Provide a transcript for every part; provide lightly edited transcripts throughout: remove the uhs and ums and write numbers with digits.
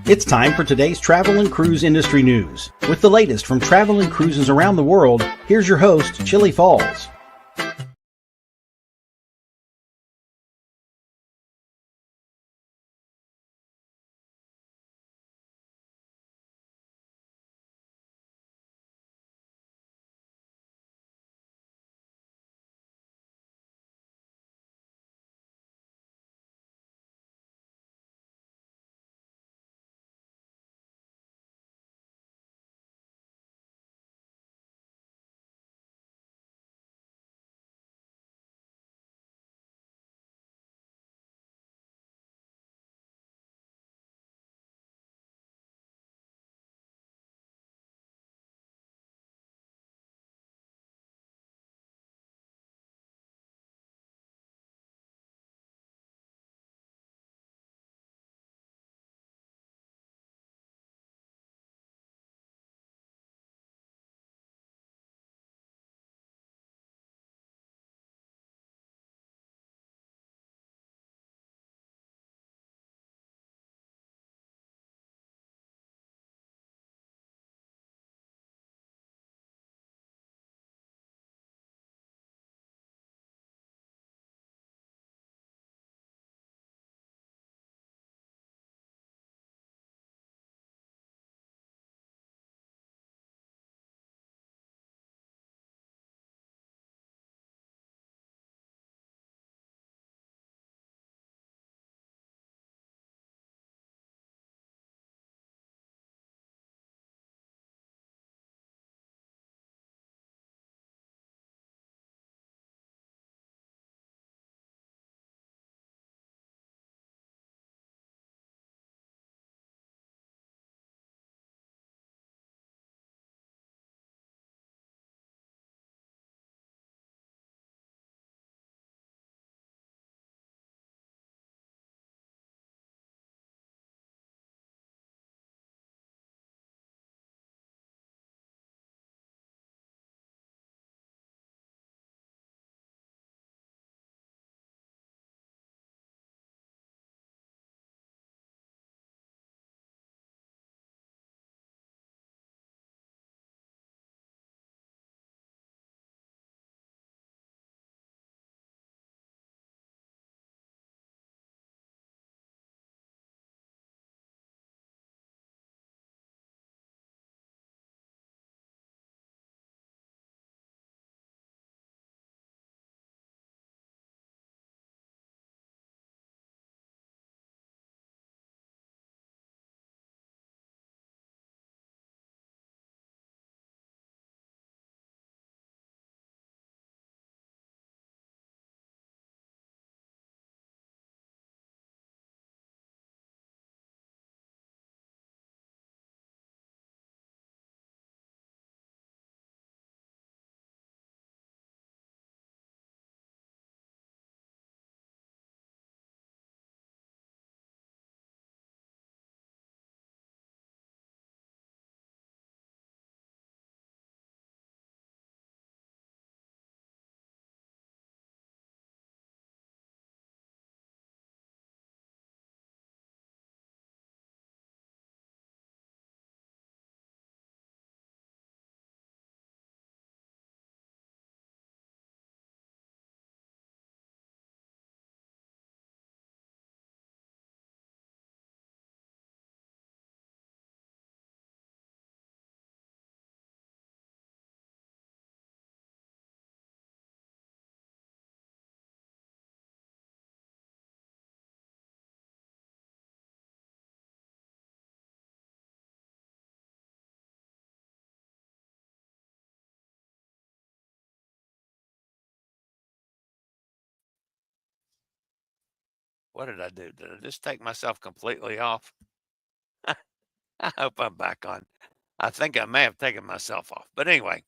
It's time for today's travel and cruise industry news. With the latest from travel and cruises around the world, here's your host, Chillie Falls. What did I do? Did I just take myself completely off? I hope I'm back on. I think I may have taken myself off. But anyway,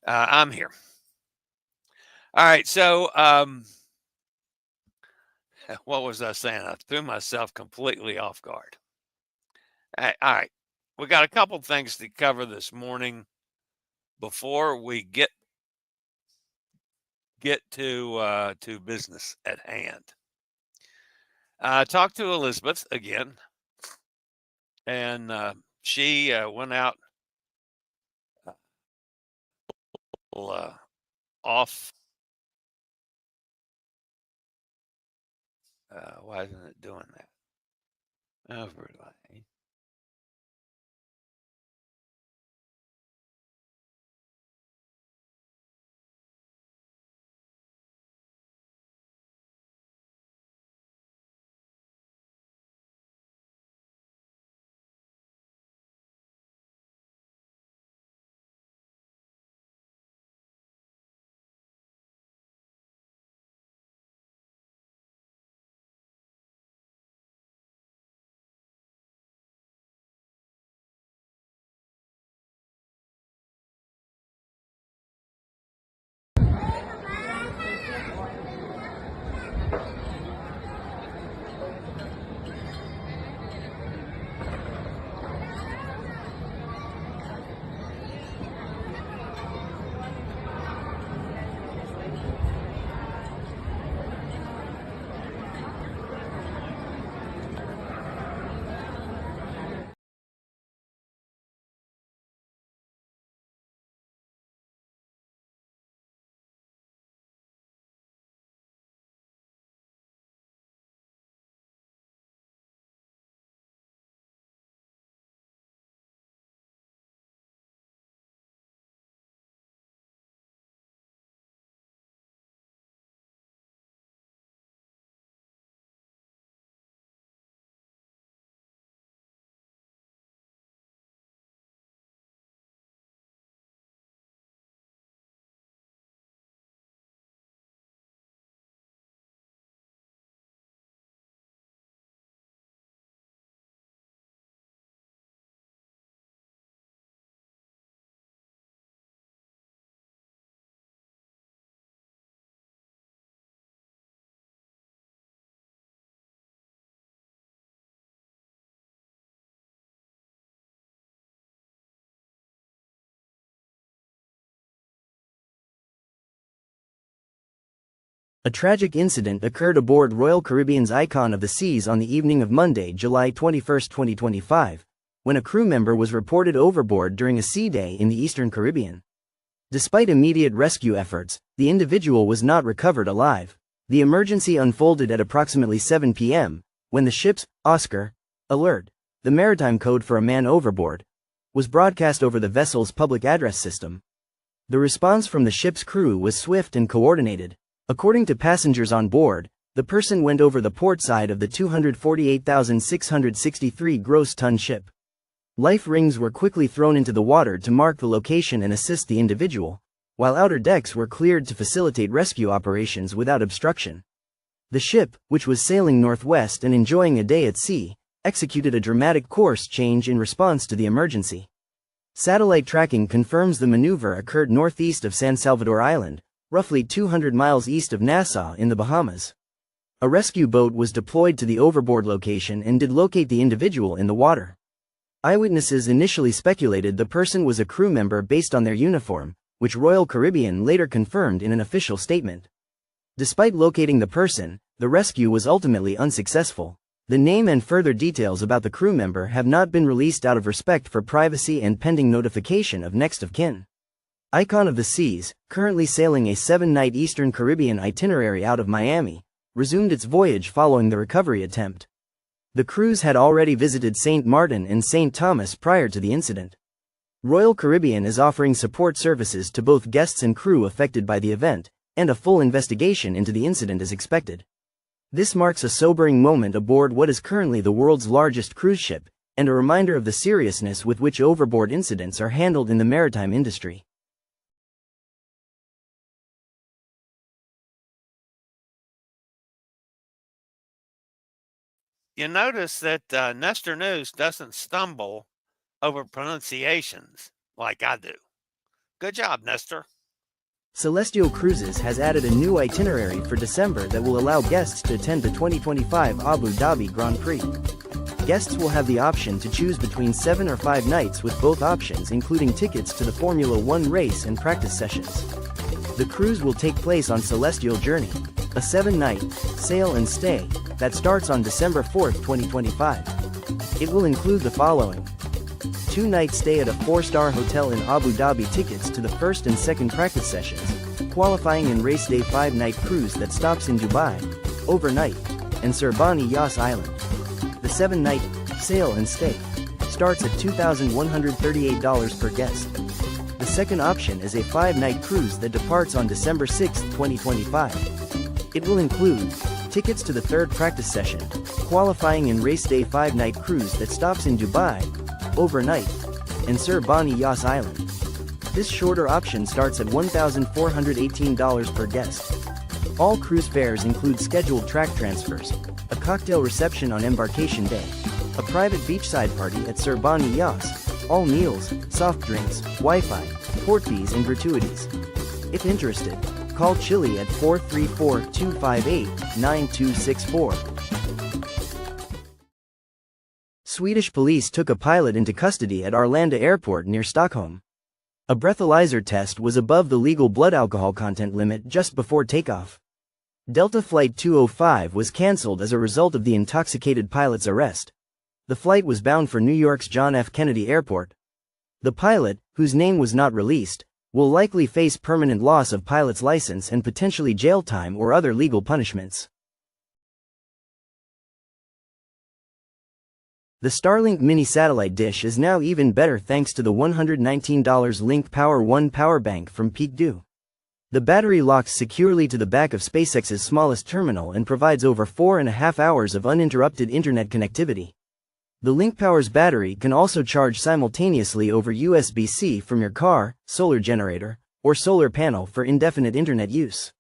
I'm here. All right. So, what was I saying? I threw myself completely off guard. All right. We got a couple things to cover this morning before we get to business at hand. Talked to Elizabeth again and she went out off. Why isn't it doing that? Overlay. A tragic incident occurred aboard Royal Caribbean's Icon of the Seas on the evening of Monday, July 21, 2025, when a crew member was reported overboard during a sea day in the Eastern Caribbean. Despite immediate rescue efforts, the individual was not recovered alive. The emergency unfolded at approximately 7 p.m., when the ship's Oscar alert, the maritime code for a man overboard, was broadcast over the vessel's public address system. The response from the ship's crew was swift and coordinated. According to passengers on board, the person went over the port side of the 248,663 gross ton ship. Life rings were quickly thrown into the water to mark the location and assist the individual, while outer decks were cleared to facilitate rescue operations without obstruction. The ship, which was sailing northwest and enjoying a day at sea, executed a dramatic course change in response to the emergency. Satellite tracking confirms the maneuver occurred northeast of San Salvador Island, roughly 200 miles east of Nassau in the Bahamas. A rescue boat was deployed to the overboard location and did locate the individual in the water. Eyewitnesses initially speculated the person was a crew member based on their uniform, which Royal Caribbean later confirmed in an official statement. Despite locating the person, the rescue was ultimately unsuccessful. The name and further details about the crew member have not been released out of respect for privacy and pending notification of next of kin. Icon of the Seas, currently sailing a 7-night Eastern Caribbean itinerary out of Miami, resumed its voyage following the recovery attempt. The cruise had already visited St. Martin and St. Thomas prior to the incident. Royal Caribbean is offering support services to both guests and crew affected by the event, and a full investigation into the incident is expected. This marks a sobering moment aboard what is currently the world's largest cruise ship, and a reminder of the seriousness with which overboard incidents are handled in the maritime industry. You notice that Nestor News doesn't stumble over pronunciations like I do. Good job, Nestor. Celestial Cruises has added a new itinerary for December that will allow guests to attend the 2025 Abu Dhabi Grand Prix. Guests will have the option to choose between 7 or 5 nights, with both options including tickets to the Formula One race and practice sessions. The cruise will take place on Celestial Journey, a 7-night sail and stay that starts on December 4, 2025. It will include the following: 2-night stay at a 4-star hotel in Abu Dhabi, tickets to the first and second practice sessions, qualifying and race day 5-night cruise that stops in Dubai, overnight, and Surbani Yas Island. The 7-night sail and stay starts at $2,138 per guest. The second option is a 5-night cruise that departs on December 6, 2025. It will include tickets to the third practice session, qualifying and race day 5-night cruise that stops in Dubai, overnight, and Surbani Yas Island. This shorter option starts at $1,418 per guest. All cruise fares include scheduled track transfers, a cocktail reception on embarkation day, a private beachside party at Surbani Yas, all meals, soft drinks, Wi-Fi, port fees and gratuities. If interested, call Chillie at 434-258-9264. Swedish police took a pilot into custody at Arlanda Airport near Stockholm. A breathalyzer test was above the legal blood alcohol content limit just before takeoff. Delta Flight 205 was cancelled as a result of the intoxicated pilot's arrest. The flight was bound for New York's John F. Kennedy Airport. The pilot, whose name was not released, will likely face permanent loss of pilot's license and potentially jail time or other legal punishments. The Starlink mini satellite dish is now even better thanks to the $119 Link Power 1 power bank from Peak. The battery locks securely to the back of SpaceX's smallest terminal and provides over 4.5 hours of uninterrupted internet connectivity. The Link Power's battery can also charge simultaneously over USB-C from your car, solar generator, or solar panel for indefinite internet use.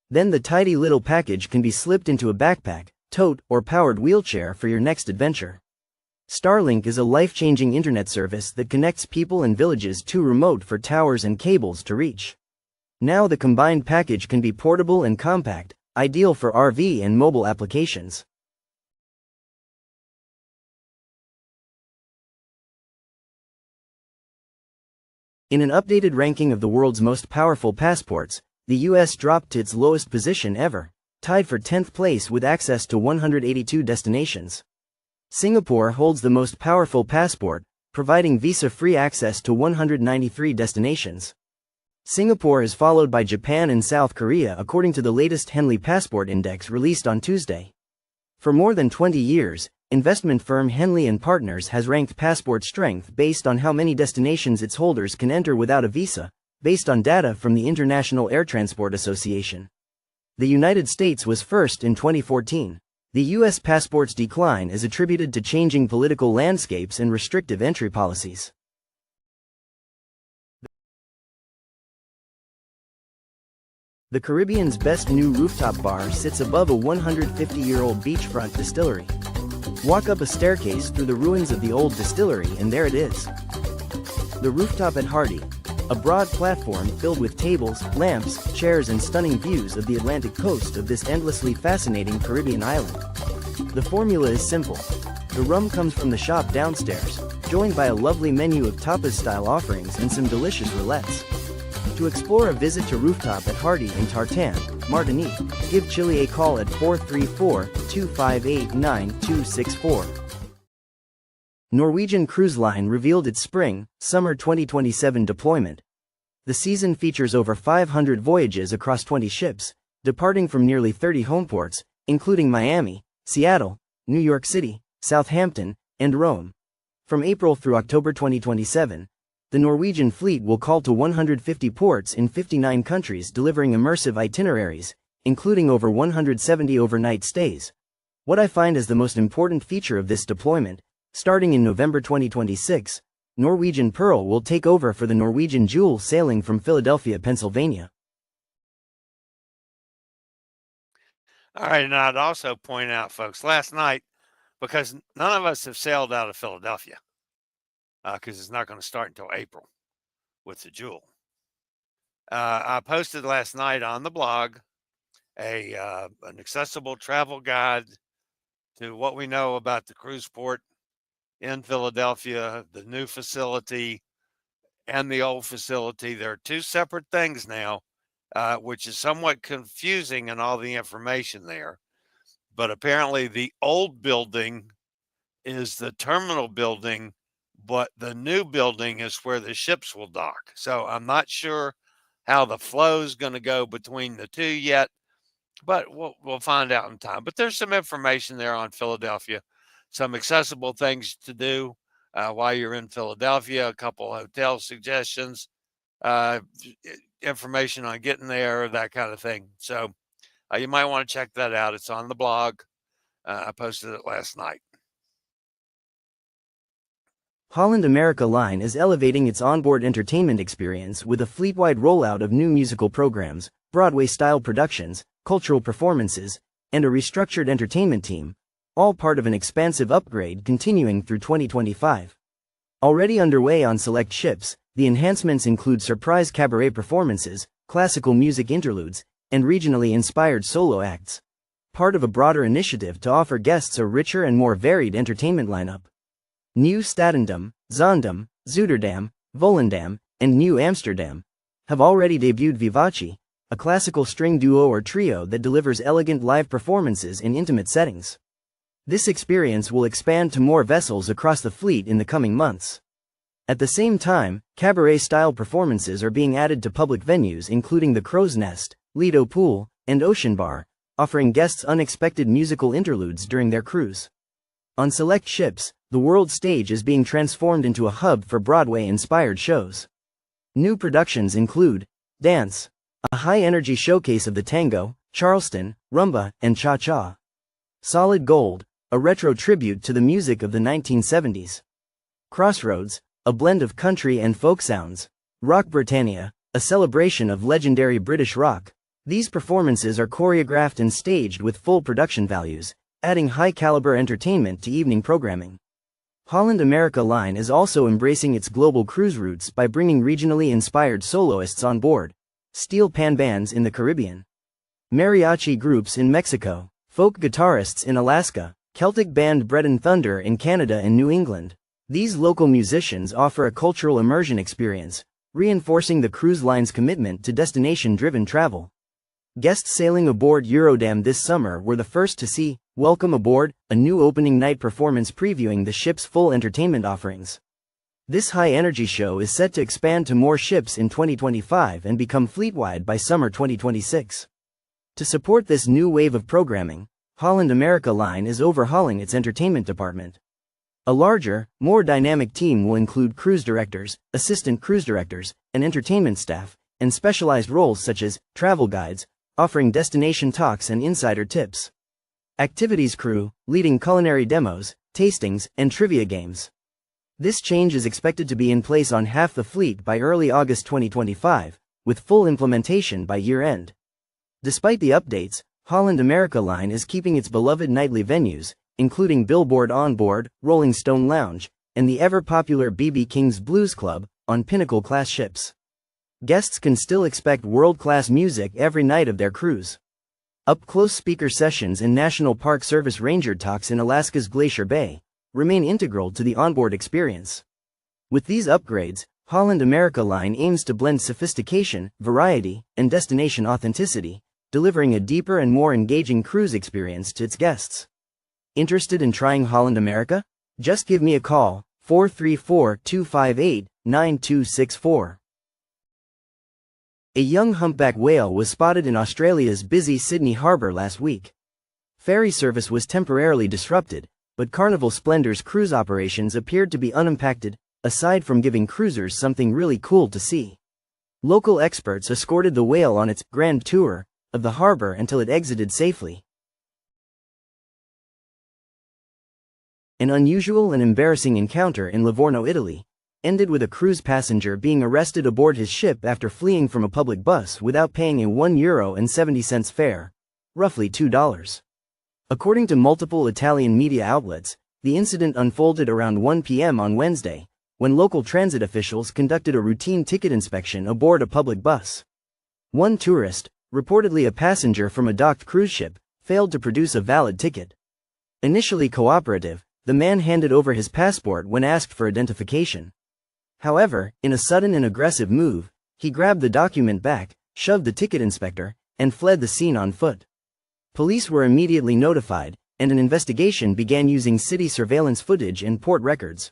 Then the tidy little package can be slipped into a backpack, tote, or powered wheelchair for your next adventure. Starlink is a life-changing internet service that connects people and villages too remote for towers and cables to reach. Now the combined package can be portable and compact, ideal for RV and mobile applications. In an updated ranking of the world's most powerful passports, the US dropped to its lowest position ever, tied for 10th place with access to 182 destinations. Singapore holds the most powerful passport, providing visa-free access to 193 destinations. Singapore is followed by Japan and South Korea according to the latest Henley Passport Index released on Tuesday. For more than 20 years, investment firm Henley & Partners has ranked passport strength based on how many destinations its holders can enter without a visa, based on data from the International Air Transport Association. The United States was first in 2014. The U.S. passport's decline is attributed to changing political landscapes and restrictive entry policies. The Caribbean's best new rooftop bar sits above a 150-year-old beachfront distillery. Walk up a staircase through the ruins of the old distillery and there it is. The rooftop at Hardy, a broad platform filled with tables, lamps, chairs and stunning views of the Atlantic coast of this endlessly fascinating Caribbean island. The formula is simple. The rum comes from the shop downstairs, joined by a lovely menu of tapas-style offerings and some delicious roulettes. To explore a visit to rooftop at Hardy in Tartan, Martinique, give Chillie a call at 434-258-9264. Norwegian Cruise Line revealed its spring/summer 2027 deployment. The season features over 500 voyages across 20 ships, departing from nearly 30 homeports, including Miami, Seattle, New York City, Southampton, and Rome. From April through October 2027, the Norwegian fleet will call to 150 ports in 59 countries, delivering immersive itineraries, including over 170 overnight stays. What I find as the most important feature of this deployment, starting in November 2026, Norwegian Pearl will take over for the Norwegian Jewel sailing from Philadelphia, Pennsylvania. All right, and I'd also point out, folks, last night, because none of us have sailed out of Philadelphia, because it's not going to start until April with the Jewel. I posted last night on the blog an accessible travel guide to what we know about the cruise port in Philadelphia, the new facility and the old facility. There are two separate things now, which is somewhat confusing in all the information there. But apparently the old building is the terminal building, but the new building is where the ships will dock. So I'm not sure how the flow is going to go between the two yet, but we'll find out in time. But there's some information there on Philadelphia, some accessible things to do while you're in Philadelphia, a couple hotel suggestions, information on getting there, that kind of thing. So you might want to check that out. It's on the blog. I posted it last night. Holland America Line is elevating its onboard entertainment experience with a fleet-wide rollout of new musical programs, Broadway-style productions, cultural performances, and a restructured entertainment team, all part of an expansive upgrade continuing through 2025. Already underway on select ships, the enhancements include surprise cabaret performances, classical music interludes, and regionally inspired solo acts, part of a broader initiative to offer guests a richer and more varied entertainment lineup. New Statendam, Zondam, Zuiderdam, Volendam, and New Amsterdam have already debuted Vivace, a classical string duo or trio that delivers elegant live performances in intimate settings. This experience will expand to more vessels across the fleet in the coming months. At the same time, cabaret-style performances are being added to public venues including the Crow's Nest, Lido Pool, and Ocean Bar, offering guests unexpected musical interludes during their cruise. On select ships, the world stage is being transformed into a hub for Broadway-inspired shows. New productions include Dance, a high-energy showcase of the tango, Charleston, rumba, and cha-cha. Solid Gold, a retro tribute to the music of the 1970s. Crossroads, a blend of country and folk sounds. Rock Britannia, a celebration of legendary British rock. These performances are choreographed and staged with full production values, adding high-caliber entertainment to evening programming. Holland America Line is also embracing its global cruise routes by bringing regionally inspired soloists on board, steel pan bands in the Caribbean, mariachi groups in Mexico, folk guitarists in Alaska, Celtic band Bread and Thunder in Canada and New England. These local musicians offer a cultural immersion experience, reinforcing the cruise line's commitment to destination-driven travel. Guests sailing aboard Eurodam this summer were the first to see Welcome Aboard, a new opening night performance previewing the ship's full entertainment offerings. This high-energy show is set to expand to more ships in 2025 and become fleet-wide by summer 2026. To support this new wave of programming, Holland America Line is overhauling its entertainment department. A larger, more dynamic team will include cruise directors, assistant cruise directors, and entertainment staff, and specialized roles such as travel guides, offering destination talks and insider tips. Activities crew, leading culinary demos, tastings, and trivia games. This change is expected to be in place on half the fleet by early August 2025, with full implementation by year-end. Despite the updates, Holland America Line is keeping its beloved nightly venues, including Billboard Onboard, Rolling Stone Lounge, and the ever-popular B.B. King's Blues Club, on Pinnacle-class ships. Guests can still expect world-class music every night of their cruise. Up-close speaker sessions and National Park Service ranger talks in Alaska's Glacier Bay remain integral to the onboard experience. With these upgrades, Holland America Line aims to blend sophistication, variety, and destination authenticity, delivering a deeper and more engaging cruise experience to its guests. Interested in trying Holland America? Just give me a call, 434-258-9264. A young humpback whale was spotted in Australia's busy Sydney harbour last week. Ferry service was temporarily disrupted, but Carnival Splendor's cruise operations appeared to be unimpacted, aside from giving cruisers something really cool to see. Local experts escorted the whale on its grand tour of the harbour until it exited safely. An unusual and embarrassing encounter in Livorno, Italy, ended with a cruise passenger being arrested aboard his ship after fleeing from a public bus without paying a €1.70 fare, roughly $2. According to multiple Italian media outlets, the incident unfolded around 1 p.m. on Wednesday, when local transit officials conducted a routine ticket inspection aboard a public bus. One tourist, reportedly a passenger from a docked cruise ship, failed to produce a valid ticket. Initially cooperative, the man handed over his passport when asked for identification. However, in a sudden and aggressive move, he grabbed the document back, shoved the ticket inspector, and fled the scene on foot. Police were immediately notified, and an investigation began using city surveillance footage and port records.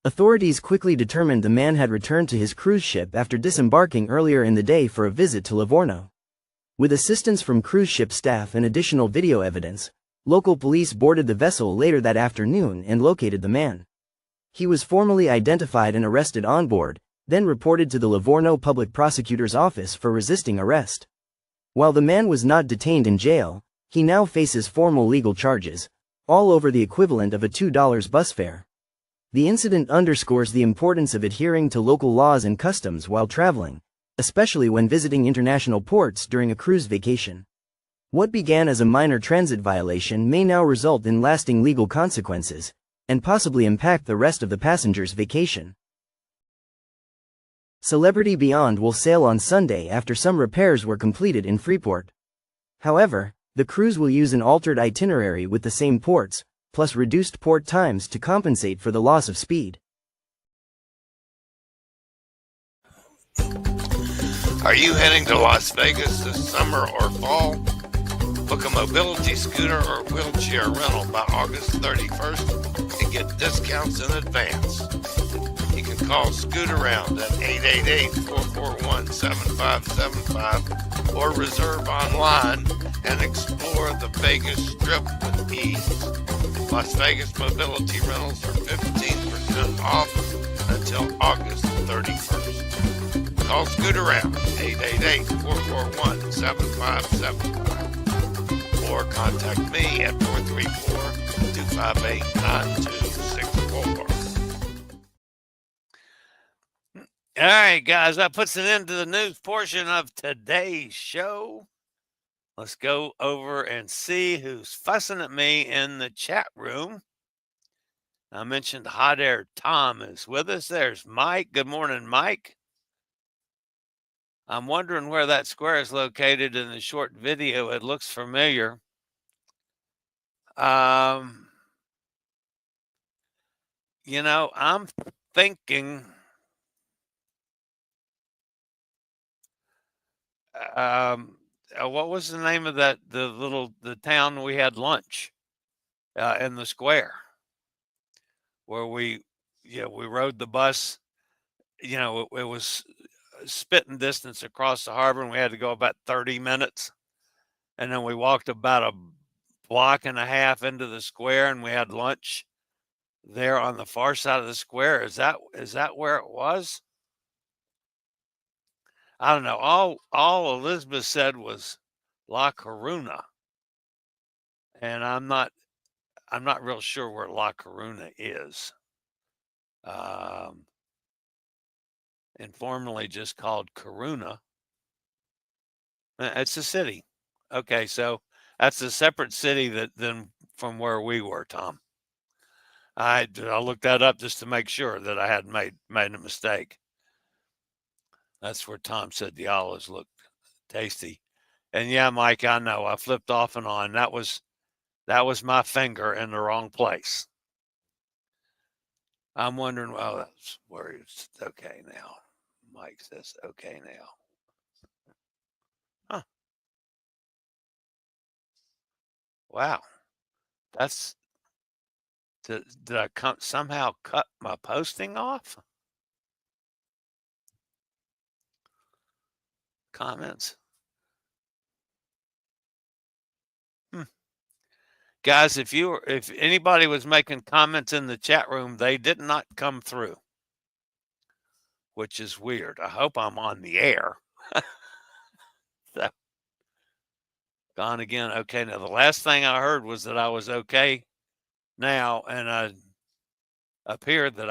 Authorities quickly determined the man had returned to his cruise ship after disembarking earlier in the day for a visit to Livorno. With assistance from cruise ship staff and additional video evidence, local police boarded the vessel later that afternoon and located the man. He was formally identified and arrested on board, then reported to the Livorno Public Prosecutor's Office for resisting arrest. While the man was not detained in jail, he now faces formal legal charges, all over the equivalent of a $2 bus fare. The incident underscores the importance of adhering to local laws and customs while traveling, especially when visiting international ports during a cruise vacation. What began as a minor transit violation may now result in lasting legal consequences, and possibly impact the rest of the passenger's vacation. Celebrity Beyond will sail on Sunday after some repairs were completed in Freeport. However, the cruise will use an altered itinerary with the same ports, plus reduced port times to compensate for the loss of speed. Are you heading to Las Vegas this summer or fall? Book a mobility scooter or wheelchair rental by August 31st and get discounts in advance. You can call Scoot Around at 888-441-7575 or reserve online and explore the Vegas Strip with ease. Las Vegas mobility rentals are 15% off until August 31st. Call Scoot Around 888-441-7575 or contact me at 434-258-9264. All right, guys, that puts an end to the news portion of today's show. Let's go over and see who's fussing at me in the chat room. I mentioned Hot Air Tom is with us. There's Mike. Good morning, Mike. I'm wondering where that square is located in the short video. It looks familiar. I'm thinking what was the name of the town we had lunch in the square where we rode the bus. It was spitting distance across the harbor and we had to go about 30 minutes. And then we walked about a block and a half into the square and we had lunch there on the far side of the square. Is that where it was? I don't know. All Elizabeth said was La Coruna. And I'm not real sure where La Coruna is. Informally just called Coruna. It's a city. Okay, so that's a separate city than from where we were, Tom. I looked that up just to make sure that I hadn't made a mistake. That's where Tom said the olives looked tasty. And yeah, Mike, I know I flipped off and on. That was my finger in the wrong place. I'm wondering, well, that's where it's okay now. Mike says okay now. Huh. Wow. Did I somehow cut my posting off? Comments. Guys, if anybody was making comments in the chat room, they did not come through, which is weird. I hope I'm on the air. So, gone again. Okay, now the last thing I heard was that I was okay now, and I appeared that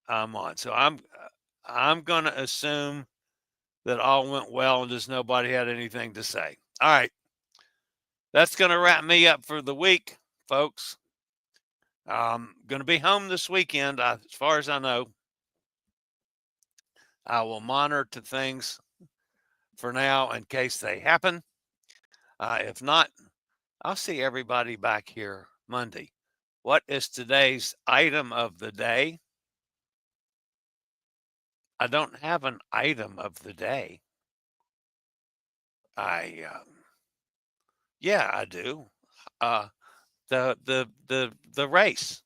I'm on. So I'm going to assume that all went well and just nobody had anything to say. All right. That's going to wrap me up for the week, folks. I'm going to be home this weekend, as far as I know. I will monitor things for now in case they happen. If not, I'll see everybody back here Monday. What is today's item of the day? I don't have an item of the day. Yeah, I do. the race,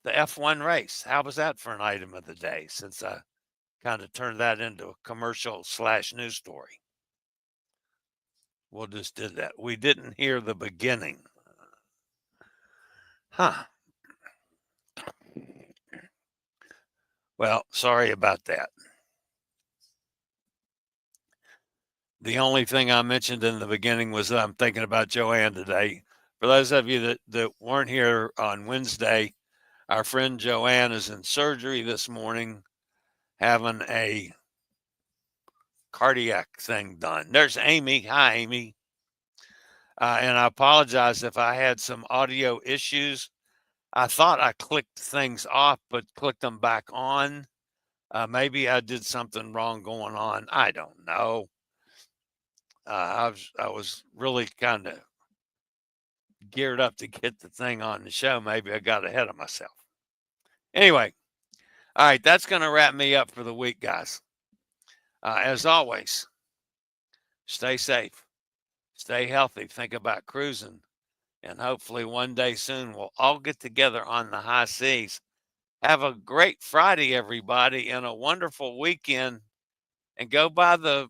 the F1 race. How was that for an item of the day, since I kind of turned that into a commercial / news story? We'll just do that. We didn't hear the beginning. Huh. Well, sorry about that. The only thing I mentioned in the beginning was that I'm thinking about Joanne today. For those of you that weren't here on Wednesday, our friend Joanne is in surgery this morning, having a cardiac thing done. There's Amy. Hi, Amy. And I apologize if I had some audio issues. I thought I clicked things off, but clicked them back on. Maybe I did something wrong going on. I don't know. I was really kind of geared up to get the thing on the show. Maybe I got ahead of myself. Anyway, all right, that's going to wrap me up for the week, guys. As always, stay safe, stay healthy, think about cruising, and hopefully one day soon we'll all get together on the high seas. Have a great Friday, everybody, and a wonderful weekend. And go by the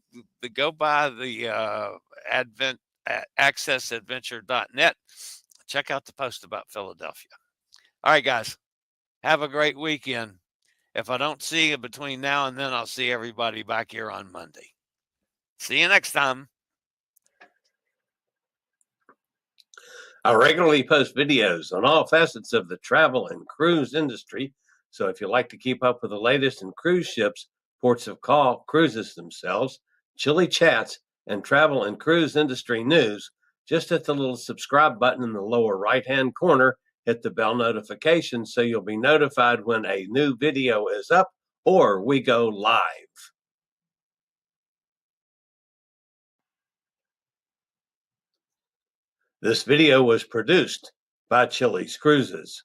advent accessadventure.net. Check out the post about Philadelphia. All right, guys, have a great weekend. If I don't see you between now and then, I'll see everybody back here on Monday. See you next time. I regularly post videos on all facets of the travel and cruise industry. So if you like to keep up with the latest in cruise ships, ports of call, cruises themselves, Chillie chats, and travel and cruise industry news, just hit the little subscribe button in the lower right-hand corner, hit the bell notification so you'll be notified when a new video is up or we go live. This video was produced by Chilliescruises.